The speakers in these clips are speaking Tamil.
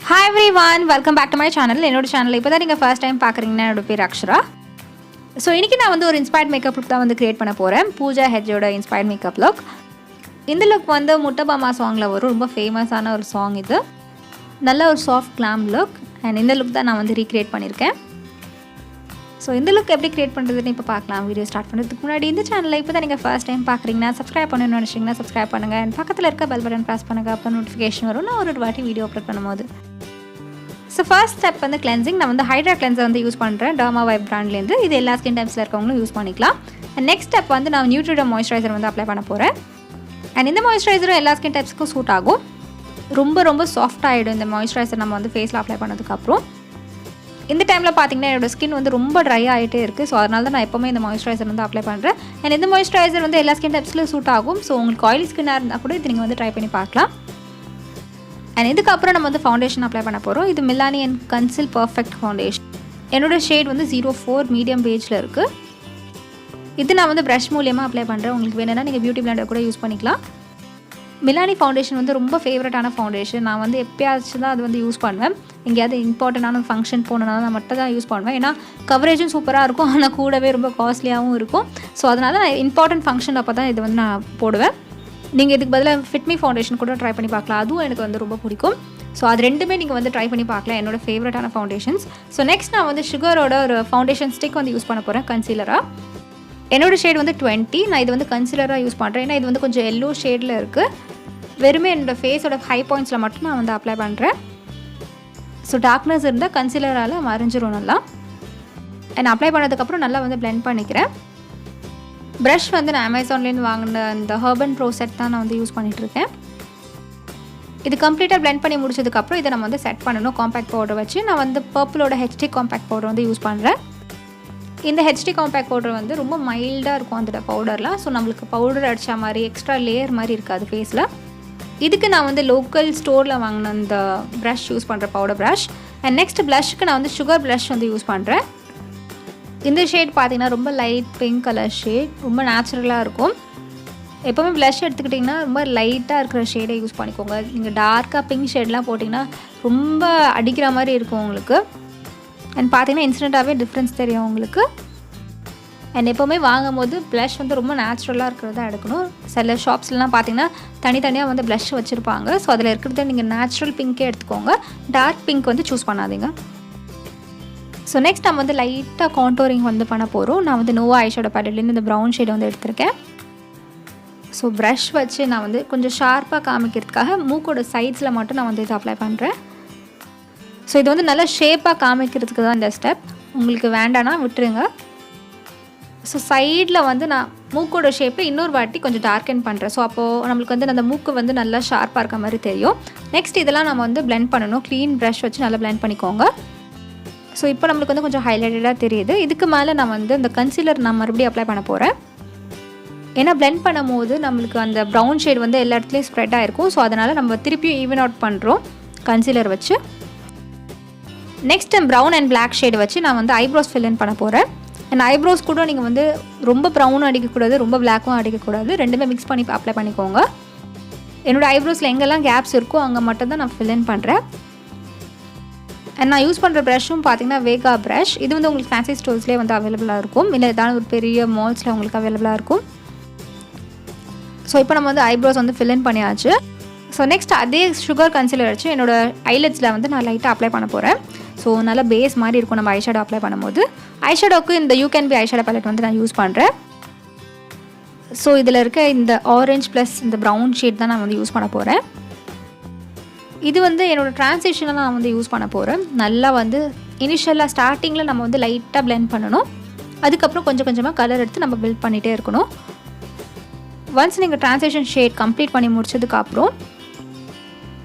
Hi everyone, welcome back to my channel. என்னோட சேனல் இப்போ தான் நீங்கள் ஃபர்ஸ்ட் டைம் பார்க்குறீங்கன்னா என்னோட பேர் அக்ஷரா. ஸோ இன்றைக்கி நான் வந்து ஒரு இன்ஸ்பயர்ட் மேக்கப் லுக் தான் வந்து க்ரியேட் பண்ண போகிறேன். பூஜா ஹெக்டேயோட இன்ஸ்பயர்ட் மேக்கப் லுக். இந்த லுக் வந்து buttabomma சாங்கில் வரும். ரொம்ப ஃபேமஸான ஒரு சாங் இது. நல்ல ஒரு சாஃப்ட் கிளாம் லுக் அண்ட் இந்த லுக் தான் நான் வந்து ரீக்ரியேட் பண்ணியிருக்கேன். ஸோ இந்த லுக் எப்படி க்ரியேட் பண்ணுறதுன்னு இப்போ பார்க்கலாம். வீடியோ ஸ்டார்ட் பண்ணுறதுக்கு முன்னாடி இந்த சேனலில் இப்போ தான் நீங்கள் ஃபர்ஸ்ட் டைம் பார்க்குறீங்கன்னா சப்ஸ்கிரைப் பண்ணணும்னு நினச்சிங்கன்னா சப்ஸ்கிரைப் பண்ணுங்கள். அண்ட் பக்கத்தில் இருக்க பெல் பட்டன் ப்ரெஸ் பண்ணுங்கள். அப்போ நோட்டிஃபிகேஷன் வரும் நான் ஒரு வாட்டி வீடியோ அப்லோட் பண்ணும்போது. ஸோ ஃபர்ஸ்ட் ஸ்டெப் வந்து கிளென்சிங். நான் வந்து ஹைட்ரா கிளென்சர் வந்து யூஸ் பண்ணுறேன் Dermavive பிராண்ட்லேருந்து. இது எல்லா ஸ்கின் டைப்ஸில் இருக்கவங்களும் யூஸ் பண்ணிக்கலாம். அண்ட் நெக்ஸ்ட் ஸ்டெப் வந்து நான் Neutriderm மாய்ஸ்சரைசர் வந்து அப்ளை பண்ண போகிறேன். அண்ட் இந்த மாய்ஸ்சரைசரும் எல்லா ஸ்கின் டைப்ஸுக்கும் சூட் ஆகும். ரொம்ப சாஃப்ட் ஆகிடும் இந்த மாய்ஸ்சரைசர் நம்ம வந்து ஃபேஸில் அப்ளை பண்ணதுக்கப்புறம். இந்த டைமில் பார்த்தீங்கன்னா என்னோடய ஸ்கின் வந்து ரொம்ப ட்ரை ஆகிட்டே இருக்குது. ஸோ அதனால தான் நான் எப்போவுமே இந்த மாய்ஸ்சரைசர் வந்து அப்ளை பண்ணுறேன். அண்ட் இந்த மாய்ஸ்சரைசர் வந்து எல்லா ஸ்கின் டைப்ஸ்லையும் சூட் ஆகும். ஸோ உங்களுக்கு ஆயிலி ஸ்கின்னாக இருந்தால் கூட இது நீங்கள் வந்து ட்ரை பண்ணி பார்க்கலாம். அண்ட் இதுக்கப்புறம் நம்ம வந்து ஃபவுண்டேஷன் அப்ளை பண்ண போகிறோம். இது மில்லானி அண்ட் கன்சில் பர்ஃபெக்ட் ஃபவுண்டேஷன். என்னோடய ஷேட் வந்து 04 மீடியம் பேஜில் இருக்குது. இது நான் வந்து ப்ரஷ் மூலியமாக அப்ளை பண்ணுறேன். உங்களுக்கு வேணும்னா நீங்கள் பியூட்டி பிளெண்டர் கூட யூஸ் பண்ணிக்கலாம். மில்லானி ஃபவுண்டேஷன் வந்து ரொம்ப ஃபேவரட்டான ஃபவுண்டேஷன். நான் வந்து எப்பயாச்சும் தான் அது வந்து யூஸ் பண்ணுவேன். எங்கேயாவது இம்பார்ட்டண்டான ஃபங்க்ஷன் போனனால நான் மட்டும் தான் யூஸ் பண்ணுவேன். ஏன்னா கவரேஜும் சூப்பராக இருக்கும், ஆனால் கூடவே ரொம்ப காஸ்ட்லியாகவும் இருக்கும். ஸோ அதனால் நான் இம்பார்ட்டன்ட் ஃபங்க்ஷன் அப்போ தான் இது வந்து நான் போடுவேன். நீங்கள் இதுக்கு பதிலாக ஃபிட்மி ஃபவுண்டேஷன் கூட ட்ரை பண்ணி பார்க்கலாம். அதுவும் எனக்கு வந்து ரொம்ப பிடிக்கும். ஸோ அது ரெண்டுமே நீங்கள் வந்து ட்ரை பண்ணி பார்க்கலாம். என்னோடய ஃபேவரட்டான ஃபவுண்டேஷன்ஸ். ஸோ நெக்ஸ்ட் நான் வந்து சுகரோட ஒரு ஃபவுண்டேஷன் ஸ்டிக் வந்து யூஸ் பண்ண போகிறேன் கன்சீலராக. என்னோடய ஷேட் வந்து 20. நான் இது வந்து கன்சீலராக யூஸ் பண்ணுறேன். ஏன்னா இது வந்து கொஞ்சம் எல்லோ ஷேடில் இருக்குது. வெறுமே என்னோடய ஃபேஸோட ஹை பாயிண்ட்ஸில் மட்டும் நான் வந்து அப்ளை பண்ணுறேன். ஸோ டார்க்னஸ் இருந்தால் கன்சீலரால் மறைஞ்சிரும் நல்லா. அண்ட் அப்ளை பண்ணதுக்கப்புறம் நல்லா வந்து பிளெண்ட் பண்ணிக்கிறேன். ப்ரஷ் வந்து நான் அமேசான்லேருந்து வாங்கின அந்த ஹர்பன் ப்ரோ செட் தான் நான் வந்து யூஸ் பண்ணிகிட்ருக்கேன். இது கம்ப்ளீட்டாக பிளெண்ட் பண்ணி முடிச்சதுக்கப்புறம் இதை நம்ம வந்து செட் பண்ணணும். காம்பேக்ட் பவுடர் வச்சு நான் வந்து பர்பிளோட ஹெச்டி காம்பேக்ட் பவுடர் வந்து யூஸ் பண்ணுறேன். இந்த ஹெச்டி காம்பேக்ட் பவுடர் வந்து ரொம்ப மைல்டாக இருக்கும் அந்த பவுடர்லாம். ஸோ நம்மளுக்கு பவுடர் அடித்த மாதிரி எக்ஸ்ட்ரா லேயர் மாதிரி இருக்காது ஃபேஸில். இதுக்கு நான் வந்து லோக்கல் ஸ்டோரில் வாங்கின அந்த ப்ரஷ் யூஸ் பண்ணுறேன், பவுடர் ப்ரஷ். அண்ட் நெக்ஸ்ட் ப்ளஷ்க்கு நான் வந்து சுகர் ப்ளஷ் வந்து யூஸ் பண்ணுறேன். இந்த ஷேட் பார்த்தீங்கன்னா ரொம்ப லைட் பிங்க் கலர் ஷேட், ரொம்ப நேச்சுரலாக இருக்கும். எப்போவுமே ப்ளஷ் எடுத்துக்கிட்டிங்கன்னா ரொம்ப லைட்டாக இருக்கிற ஷேடை யூஸ் பண்ணிக்கோங்க. நீங்கள் டார்க்காக பிங்க் ஷேட்லாம் போட்டிங்கன்னா ரொம்ப அடிக்கிற மாதிரி இருக்கும் உங்களுக்கு. அண்ட் பார்த்தீங்கன்னா இன்ஸ்டண்ட்டாகவே டிஃப்ரென்ஸ் தெரியும் உங்களுக்கு. அண்ட் எப்போவுமே வாங்கும் போது ப்ளஷ் வந்து ரொம்ப நேச்சுரலாக இருக்கிறதா எடுக்கணும். சில ஷாப்ஸ்லாம் பார்த்தீங்கன்னா தனித்தனியாக வந்து ப்ளஷ் வச்சுருப்பாங்க. ஸோ அதில் இருக்கிறத நீங்கள் நேச்சுரல் பிங்க்கே எடுத்துக்கோங்க. டார்க் பிங்க் வந்து சூஸ் பண்ணாதீங்க. ஸோ நெக்ஸ்ட் நம்ம வந்து லைட்டாக கான்டோரிங் வந்து பண்ண போகிறோம். நான் வந்து நோவா ஐஷேடோ பேலட்லேருந்து இந்த ப்ரௌன் ஷேட் வந்து எடுத்திருக்கேன். ஸோ ப்ரஷ் வச்சு நான் வந்து கொஞ்சம் ஷார்ப்பாக காமிக்கிறதுக்காக மூக்கோட சைட்ஸில் மட்டும் நான் வந்து இது அப்ளை பண்ணுறேன். ஸோ இது வந்து நல்லா ஷேப்பாக காமிக்கிறதுக்கு தான் இந்த ஸ்டெப். உங்களுக்கு வேண்டானா விட்டுருங்க. ஸோ சைடில் வந்து நான் மூக்கோட ஷேப்பை இன்னொரு வாட்டி கொஞ்சம் டார்க்கன் பண்ணுறேன். ஸோ அப்போது நம்மளுக்கு வந்து அந்த மூக்கு வந்து நல்லா ஷார்ப்பாக இருக்க மாதிரி தெரியும். நெக்ஸ்ட் இதெல்லாம் நம்ம வந்து பிளெண்ட் பண்ணணும். க்ளீன் ப்ரஷ் வச்சு நல்லா பிளெண்ட் பண்ணிக்கோங்க. ஸோ இப்போ நம்மளுக்கு வந்து கொஞ்சம் ஹைலைட்டடாக தெரியுது. இதுக்கு மேலே நான் வந்து இந்த கன்சீலர் நான் மறுபடியும் அப்ளை பண்ண போகிறேன். ஏன்னா பிளெண்ட் பண்ணும் போது நம்மளுக்கு அந்த ப்ரௌன் ஷேட் வந்து எல்லா இடத்துலையும் ஸ்ப்ரெட் ஆகிருக்கும். ஸோ அதனால் நம்ம திருப்பியும் ஈவன் அவுட் பண்ணுறோம் கன்சீலர் வச்சு. Next brown and black shade வச்சு நான் வந்து ஐப்ரோஸ் ஃபில் பண்ண போகிறேன். அண்ட் ஐப்ரோஸ் கூட நீங்கள் வந்து ரொம்ப ப்ரௌனும் அடிக்கக்கூடாது, ரொம்ப பிளாக்கும் அடிக்கக்கூடாது. ரெண்டுமே மிக்ஸ் பண்ணி அப்ளை பண்ணிக்கோங்க. என்னோடய ஐப்ரோஸில் எங்கெல்லாம் கேப்ஸ் இருக்கோ அங்கே மட்டும் தான் நான் ஃபில் பண்ணுறேன். அண்ட் நான் யூஸ் பண்ணுற ப்ரஷ்ஷும் பார்த்தீங்கன்னா வேகா ப்ரஷ். இது வந்து உங்களுக்கு ஃபேன்சி ஸ்டோர்ஸ்லேயே வந்து அவைலபிளாக இருக்கும். இல்லை ஏதாவது ஒரு பெரிய மால்ஸில் உங்களுக்கு அவைலபிளாக இருக்கும். ஸோ இப்போ நம்ம வந்து ஐப்ரோஸ் வந்து ஃபில் பண்ணியாச்சு. ஸோ நெக்ஸ்ட் அதே சுகர் கன்சீலர் வச்சு என்னோடய ஐலெட்ஸில் வந்து நான் லைட்டாக அப்ளை பண்ண போகிறேன். ஸோ நல்லா பேஸ் மாதிரி இருக்கும் நம்ம ஐஷேடோ அப்ளை பண்ணும்போது. ஐஷேடோக்கு இந்த you can be eyeshadow ballot வந்து நான் யூஸ் பண்ணுறேன். ஸோ இதில் இருக்க இந்த ஆரஞ்ச் ப்ளஸ் இந்த ப்ரௌன் ஷேட் தான் நான் வந்து யூஸ் பண்ண போகிறேன். இது வந்து என்னோடய ட்ரான்சிஷனில் நான் வந்து யூஸ் பண்ண போகிறேன். நல்லா வந்து இனிஷியலாக ஸ்டார்டிங்கில் நம்ம வந்து லைட்டாக பிளெண்ட் பண்ணணும். அதுக்கப்புறம் கொஞ்சம் கொஞ்சமாக கலர் எடுத்து நம்ம பில்ட் பண்ணிகிட்டே இருக்கணும். ஒன்ஸ் நீங்கள் ட்ரான்சிஷன் ஷேட் கம்ப்ளீட் பண்ணி முடிச்சதுக்கப்புறம்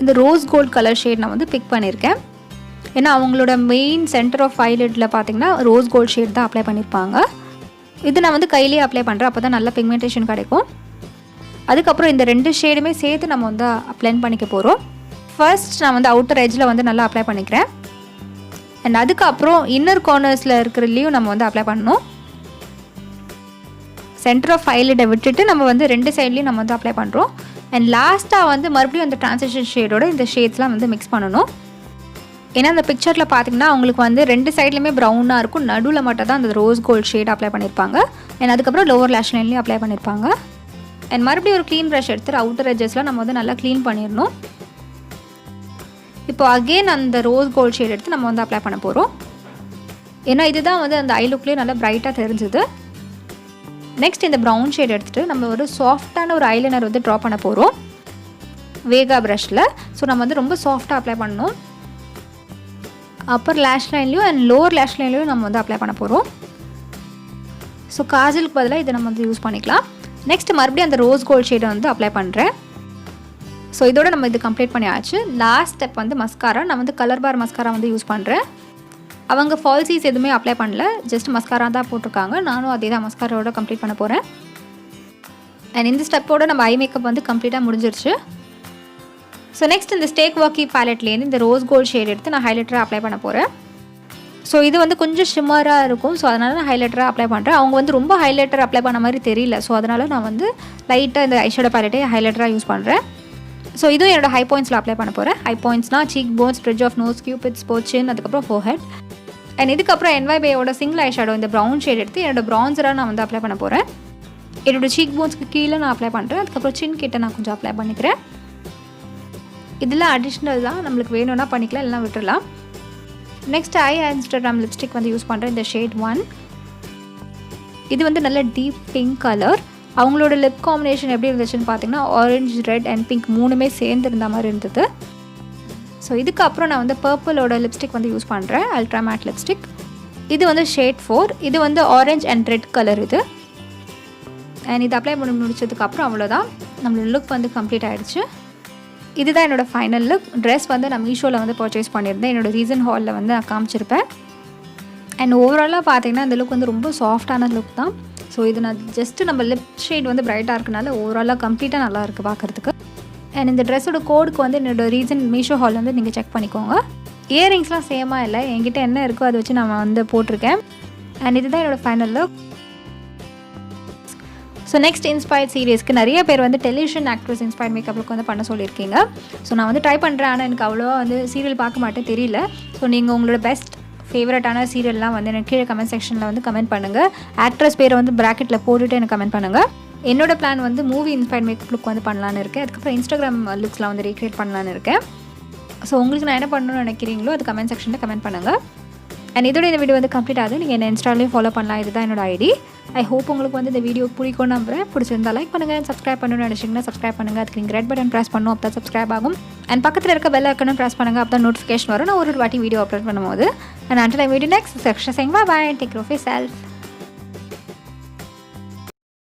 இந்த ரோஸ் கோல்ட் கலர் ஷேட் நான் வந்து பிக் பண்ணியிருக்கேன். ஏன்னா அவங்களோட மெயின் சென்டர் ஆஃப் ஐலிட்டில் பார்த்தீங்கன்னா ரோஸ் கோல்ட் ஷேட் தான் அப்ளை பண்ணியிருப்பாங்க. இது நான் வந்து கையிலேயே அப்ளை பண்ணுறேன். அப்போ தான் நல்ல பிக்மெண்டேஷன் கிடைக்கும். அதுக்கப்புறம் இந்த ரெண்டு ஷேடுமே சேர்த்து நம்ம வந்து பிளெண்ட் பண்ணிக்க போகிறோம். ஃபர்ஸ்ட் நான் வந்து அவுட்டர் எட்ஜில் வந்து நல்லா அப்ளை பண்ணிக்கிறேன். அண்ட் அதுக்கப்புறம் இன்னர் கார்னர்ஸில் இருக்கிறதுலையும் நம்ம வந்து அப்ளை பண்ணணும். சென்டர் ஆஃப் ஐலிட்டை விட்டுட்டு நம்ம வந்து ரெண்டு சைட்லேயும் நம்ம வந்து அப்ளை பண்ணுறோம். அண்ட் லாஸ்ட்டாக வந்து மறுபடியும் அந்த ட்ரான்சிஷன் ஷேடோட இந்த ஷேட்ஸ்லாம் வந்து மிக்ஸ் பண்ணணும். ஏன்னா அந்த பிக்சரில் பார்த்தீங்கன்னா அவங்களுக்கு வந்து 2 சைட்லையுமே ப்ரௌனாக இருக்கும், நடுவில் மட்டும் தான் அந்த ரோஸ் கோல்ட் ஷேட் அப்ளை பண்ணியிருப்பாங்க. அண்ட் அதுக்கப்புறம் லோவர் லேஷ் லைன்லேயும் அப்ளை பண்ணியிருப்பாங்க. அண்ட் மறுபடியும் ஒரு க்ளீன் ப்ரஷ் எடுத்துட்டு அவுட்டர் எட்ஜஸ்லாம் நம்ம வந்து நல்லா க்ளீன் பண்ணிடணும். இப்போ அகெயின் அந்த ரோஸ் கோல்ட் ஷேட் எடுத்து நம்ம வந்து அப்ளை பண்ண போகிறோம். ஏன்னா இதுதான் வந்து அந்த ஐ லுக்லேயே நல்லா ப்ரைட்டாக தெரிஞ்சுது. நெக்ஸ்ட் இந்த ப்ரௌன் ஷேட் எடுத்துகிட்டு நம்ம ஒரு சாஃப்டான ஒரு ஐலைனர் வந்து ட்ரா பண்ண போகிறோம் வேகா ப்ரஷில். ஸோ நம்ம வந்து ரொம்ப சாஃப்டாக அப்ளை பண்ணணும். அப்பர் லேஷ் லைன்லேயும் அண்ட் லோவர் லேஷ் லைன்லேயும் நம்ம வந்து அப்ளை பண்ண போகிறோம். ஸோ காஜலுக்கு பதிலாக இதை நம்ம வந்து யூஸ் பண்ணிக்கலாம். நெக்ஸ்ட் மறுபடியும் அந்த ரோஸ் கோல்ட் ஷேடை வந்து அப்ளை பண்ணுறேன். ஸோ இதோட நம்ம இது கம்ப்ளீட் பண்ணியாச்சு. லாஸ்ட் ஸ்டெப் வந்து மஸ்காரா. நான் வந்து கலர் பார் மஸ்காரா வந்து யூஸ் பண்ணுறேன். அவங்க ஃபால்சீஸ் எதுவுமே அப்ளை பண்ணல, ஜஸ்ட் மஸ்காரா தான் போட்டிருக்காங்க. நானும் அதே தான் மஸ்காராவோட கம்ப்ளீட் பண்ண போகிறேன். அண்ட் இந்த ஸ்டெப்போட நம்ம ஐ மேக்கப் வந்து கம்ப்ளீட்டாக முடிஞ்சிருச்சு. ஸோ நெக்ஸ்ட் இந்த ஸ்டேக் வாக்கி பேலட்லேருந்து இந்த ரோஸ் கோல்ட் ஷேட் எடுத்து நான் ஹைலைட்டராக அப்ளை பண்ண போகிறேன். ஸோ இது வந்து கொஞ்சம் ஷிம்மராக இருக்கும், ஸோ அதனால் நான் ஹைலைட்டராக அப்ளை பண்ணுறேன். அவங்க வந்து ரொம்ப ஹைலைட்டர் அப்ளை பண்ண மாதிரி தெரியல, ஸோ அதனால் நான் வந்து லைட்டாக இந்த ஐஷேடோ பேலட்டே ஹைலைட்டராக யூஸ் பண்ணுறேன். ஸோ இதுவும் என்னோடய ஹை பாயிண்ட்ஸில் அப்ளை பண்ண போகிறேன். ஹை பாயிண்ட்ஸ்னால் cheek bones, bridge of nose, cupid's, போச்சின், அதுக்கப்புறம் ஃபோர்ஹெட். அண்ட் இதுக்கப்புறம் NYBயோட சிங்கிள் ஐஷேடோ இந்த ப்ரௌன் ஷேட் எடுத்து என்னோடய ப்ரான்சராக நான் வந்து அப்ளை பண்ண போகிறேன். என்னோடய சீக் போன்ஸ்க்கு கீழே நான் அப்ளை பண்ணுறேன். அதுக்கப்புறம் சின் கிட்ட நான் கொஞ்சம் அப்ளை பண்ணிக்கிறேன். இதெல்லாம் அடிஷ்னல் தான், நம்மளுக்கு வேணும்னா பண்ணிக்கலாம், இல்லைனா விட்டுடலாம். நெக்ஸ்ட் Neutriderm லிப்ஸ்டிக் வந்து யூஸ் பண்ணுறேன், இந்த ஷேட் 1. இது வந்து நல்ல டீப் பிங்க் கலர். அவங்களோட லிப் காம்பினேஷன் எப்படி இருந்துச்சுன்னு பார்த்தீங்கன்னா ஆரஞ்சு, ரெட் அண்ட் பிங்க் 3மே சேர்ந்து இருந்த மாதிரி இருந்தது. ஸோ இதுக்கப்புறம் நான் வந்து பர்பிளோட லிப்ஸ்டிக் வந்து யூஸ் பண்ணுறேன், அல்ட்ரா மேட் லிப்ஸ்டிக். இது வந்து ஷேட் 4. இது வந்து ஆரஞ்ச் அண்ட் ரெட் கலர் இது. அண்ட் இது அப்ளை பண்ணி முடிச்சதுக்கப்புறம் அவ்வளோதான், நம்மளோட லுக் வந்து கம்ப்ளீட் ஆகிடுச்சு. இதுதான் என்னோடய ஃபைனல் லுக். ட்ரெஸ் வந்து நான் மீஷோவில் வந்து பர்ச்சேஸ் பண்ணியிருந்தேன், என்னோடய ரீசன் ஹாலில் வந்து நான் காமிச்சிருப்பேன். அண்ட் ஓவராலாக பார்த்தீங்கன்னா இந்த லுக் வந்து ரொம்ப சாஃப்டான லுக் தான். ஸோ இது நான் ஜஸ்ட்டு நம்ம லிப் ஷேட் வந்து ப்ரைட்டாக இருக்கனால ஓவராலாக கம்ப்ளீட்டாக நல்லா இருக்குது பார்க்குறதுக்கு. அண்ட் இந்த ட்ரெஸ்ஸோட கோடுக்கு வந்து என்னோடய ரீசன் மீஷோ ஹால் வந்து நீங்கள் செக் பண்ணிக்கோங்க. இயரிங்ஸ்லாம் சேமாக இல்லை, என்கிட்ட என்ன இருக்கோ அதை வச்சு நான் வந்து போட்டிருக்கேன். அண்ட் இதுதான் என்னோடய final look. So next inspired சீரீஸ்க்கு நிறைய பேர் வந்து television actress inspired makeup look வந்து பண்ண சொல்லியிருக்கீங்க. ஸோ நான் வந்து ட்ரை பண்ணுறேன், ஆனால் எனக்கு அவ்வளோவா வந்து சீரியல் பார்க்க மாட்டேன், தெரியல. ஸோ நீங்கள் உங்களோட பெஸ்ட் ஃபேவரட்டான சீரியல்லாம் வந்து எனக்கு கீழே கமெண்ட் செக்ஷனில் வந்து கமெண்ட் பண்ணுங்கள். ஆக்ட்ரஸ் பேரை வந்து ப்ராக்கெட்டில் போட்டுட்டு எனக்கு கமெண்ட் பண்ணுங்கள். என்னோட பிளான் வந்து மூவி இன்ஸ்பயர்ட் மேக்கப் லுக் வந்து பண்ணலான்னு இருக்கேன். அதுக்கப்புறம் இன்ஸ்டாகிராம் லுக்ஸ்லாம் வந்து ரீக்ரியேட் பண்ணலான்னு இருக்கேன். ஸோ உங்களுக்கு நான் என்ன பண்ணணும்னு நினைக்கிறீங்களோ அது கமெண்ட் செக்ஷனில் கமெண்ட் பண்ணுங்கள். அண்ட் இதோட இந்த வீடியோ வந்து கம்ப்ளீட் ஆகுது. நீங்கள் என்ன இன்ஸ்டாலையும் ஃபாலோ பண்ணலாம், இதுதான் என்னோட ஐடி. ஐ ஹோப் உங்களுக்கு வந்து இந்த வீடியோ பிடிக்கும் நம்புறேன். பிடிச்சிருந்தா லைக் பண்ணுங்கள், சப்ஸ்கிரைப் பண்ணணும்னு நினச்சிங்கன்னா சப்ஸ்கிரைப் பண்ணுங்கள். அதுக்கு நீங்கள் ரெட் பட்டன் ப்ரெஸ் பண்ணணும், அப்போ தான் சப்ஸ்கிரைப் ஆகும். அண்ட் பக்கத்தில் இருக்க பெல் ஐக்கனும் ப்ரெஸ் பண்ணுங்கள், அப்போ தான் நோட்டிஃபிகேஷன் வரும் நான் ஒரு வாட்டி வீடியோ அப்லோட் பண்ணும்போது. And until I meet you next section saying bye bye and take care of yourself.